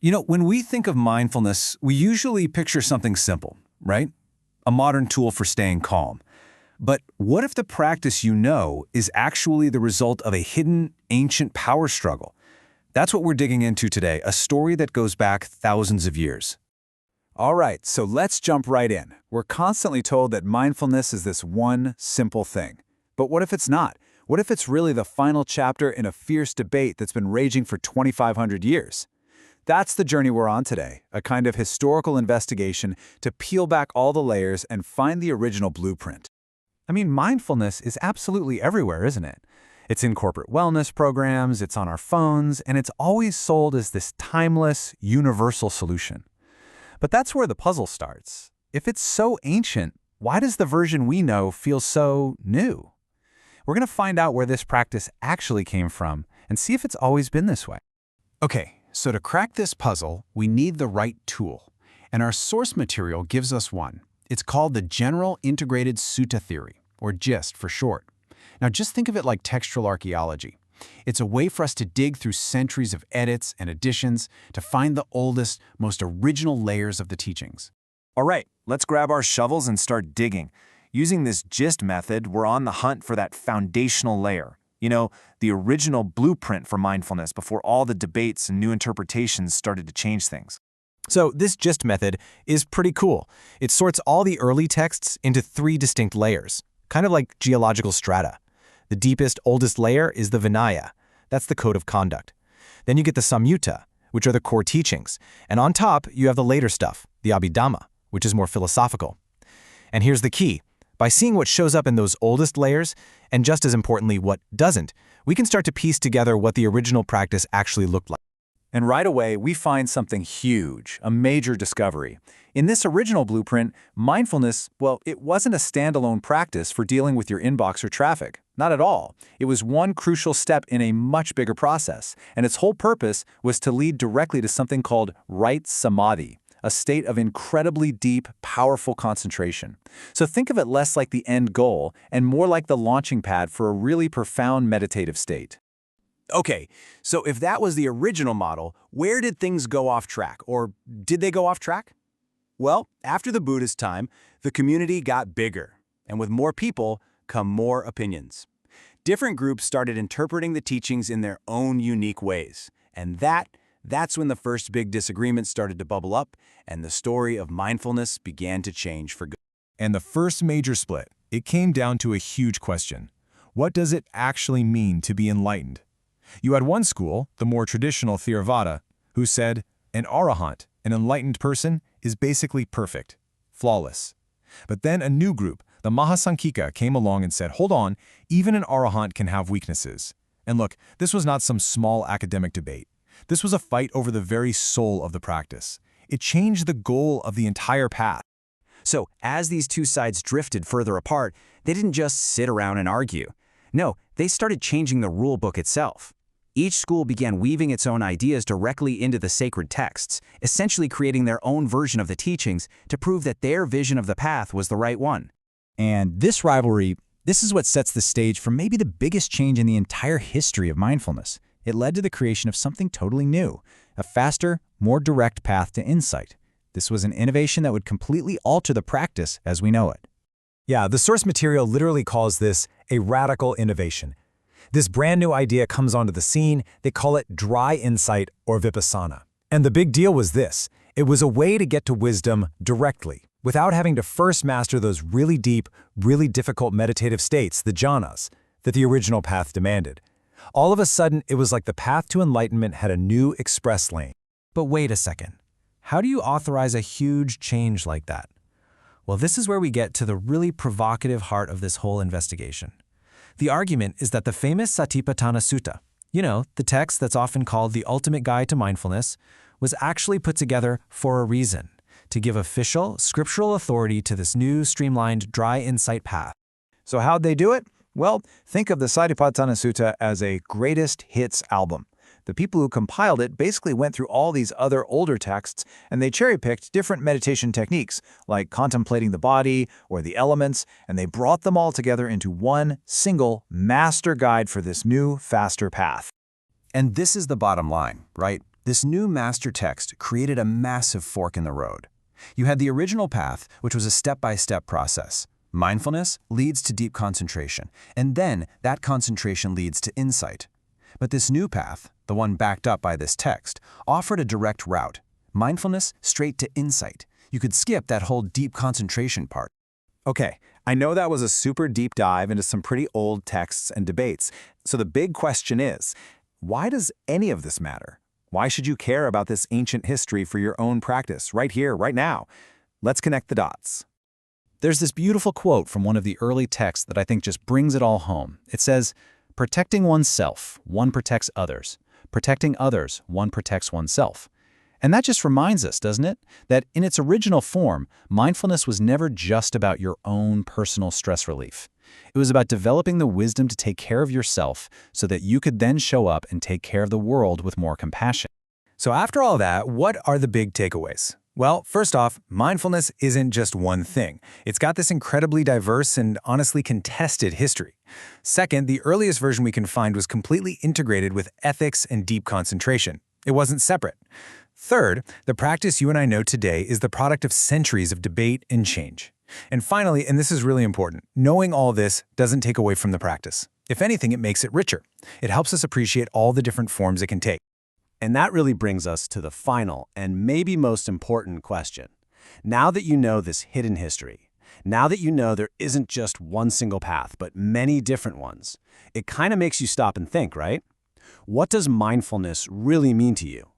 When we think of mindfulness, we usually picture something simple, right? A modern tool for staying calm. But what if the practice is actually the result of a hidden, ancient power struggle? That's what we're digging into today, a story that goes back thousands of years. All right, so let's jump right in. We're constantly told that mindfulness is this one simple thing. But what if it's not? What if it's really the final chapter in a fierce debate that's been raging for 2,500 years? That's the journey we're on today, a kind of historical investigation to peel back all the layers and find the original blueprint. Mindfulness is absolutely everywhere, isn't it? It's in corporate wellness programs, it's on our phones, and it's always sold as this timeless, universal solution. But that's where the puzzle starts. If it's so ancient, why does the version we know feel so new? We're going to find out where this practice actually came from and see if it's always been this way. Okay, so to crack this puzzle, we need the right tool. And our source material gives us one. It's called the General Integrated Sutta Theory, or GIST for short. Now just think of it like textual archaeology. It's a way for us to dig through centuries of edits and additions to find the oldest, most original layers of the teachings. All right, let's grab our shovels and start digging. Using this GIST method, we're on the hunt for that foundational layer. The original blueprint for mindfulness before all the debates and new interpretations started to change things. So this GIST method is pretty cool. It sorts all the early texts into 3 distinct layers, kind of like geological strata. The deepest, oldest layer is the Vinaya. That's the code of conduct. Then you get the Samyutta, which are the core teachings. And on top, you have the later stuff, the Abhidhamma, which is more philosophical. And here's the key. By seeing what shows up in those oldest layers, and just as importantly, what doesn't, we can start to piece together what the original practice actually looked like. And right away, we find something huge, a major discovery. In this original blueprint, mindfulness, it wasn't a standalone practice for dealing with your inbox or traffic. Not at all. It was one crucial step in a much bigger process, and its whole purpose was to lead directly to something called right samadhi, a state of incredibly deep, powerful concentration. So think of it less like the end goal and more like the launching pad for a really profound meditative state. Okay, so if that was the original model, where did things go off track? Or did they go off track? Well, after the Buddha's time, the community got bigger, and with more people come more opinions. Different groups started interpreting the teachings in their own unique ways, and that's when the first big disagreement started to bubble up, and the story of mindfulness began to change for good. And the first major split, it came down to a huge question. What does it actually mean to be enlightened? You had one school, the more traditional Theravada, who said, an arahant, an enlightened person, is basically perfect, flawless. But then a new group, the Mahasankhika, came along and said, hold on, even an arahant can have weaknesses. And look, this was not some small academic debate. This was a fight over the very soul of the practice. It changed the goal of the entire path. So as these two sides drifted further apart, they didn't just sit around and argue. No, they started changing the rule book itself. Each school began weaving its own ideas directly into the sacred texts, essentially creating their own version of the teachings to prove that their vision of the path was the right one. And this rivalry, this is what sets the stage for maybe the biggest change in the entire history of mindfulness. It led to the creation of something totally new, a faster, more direct path to insight. This was an innovation that would completely alter the practice as we know it. Yeah, the source material literally calls this a radical innovation. This brand new idea comes onto the scene. They call it dry insight or vipassana. And the big deal was this. It was a way to get to wisdom directly, without having to first master those really deep, really difficult meditative states, the jhanas, that the original path demanded. All of a sudden, it was like the path to enlightenment had a new express lane. But wait a second. How do you authorize a huge change like that? Well, this is where we get to the really provocative heart of this whole investigation. The argument is that the famous Satipatthana Sutta, the text that's often called the ultimate guide to mindfulness, was actually put together for a reason, to give official, scriptural authority to this new, streamlined, dry insight path. So how'd they do it? Well, think of the Satipatthana Sutta as a greatest hits album. The people who compiled it basically went through all these other older texts and they cherry-picked different meditation techniques like contemplating the body or the elements, and they brought them all together into one single master guide for this new, faster path. And this is the bottom line, right? This new master text created a massive fork in the road. You had the original path, which was a step-by-step process. Mindfulness leads to deep concentration, and then that concentration leads to insight. But this new path, the one backed up by this text, offered a direct route. Mindfulness straight to insight. You could skip that whole deep concentration part. Okay, I know that was a super deep dive into some pretty old texts and debates. So the big question is, why does any of this matter? Why should you care about this ancient history for your own practice, right here, right now? Let's connect the dots. There's this beautiful quote from one of the early texts that I think just brings it all home. It says, "Protecting oneself, one protects others. Protecting others, one protects oneself." And that just reminds us, doesn't it, that in its original form, mindfulness was never just about your own personal stress relief. It was about developing the wisdom to take care of yourself so that you could then show up and take care of the world with more compassion. So after all that, what are the big takeaways? Well, first off, mindfulness isn't just one thing. It's got this incredibly diverse and honestly contested history. Second, the earliest version we can find was completely integrated with ethics and deep concentration. It wasn't separate. Third, the practice you and I know today is the product of centuries of debate and change. And finally, and this is really important, knowing all this doesn't take away from the practice. If anything, it makes it richer. It helps us appreciate all the different forms it can take. And that really brings us to the final and maybe most important question. Now that you know this hidden history, now that you know there isn't just one single path, but many different ones, it kind of makes you stop and think, right? What does mindfulness really mean to you?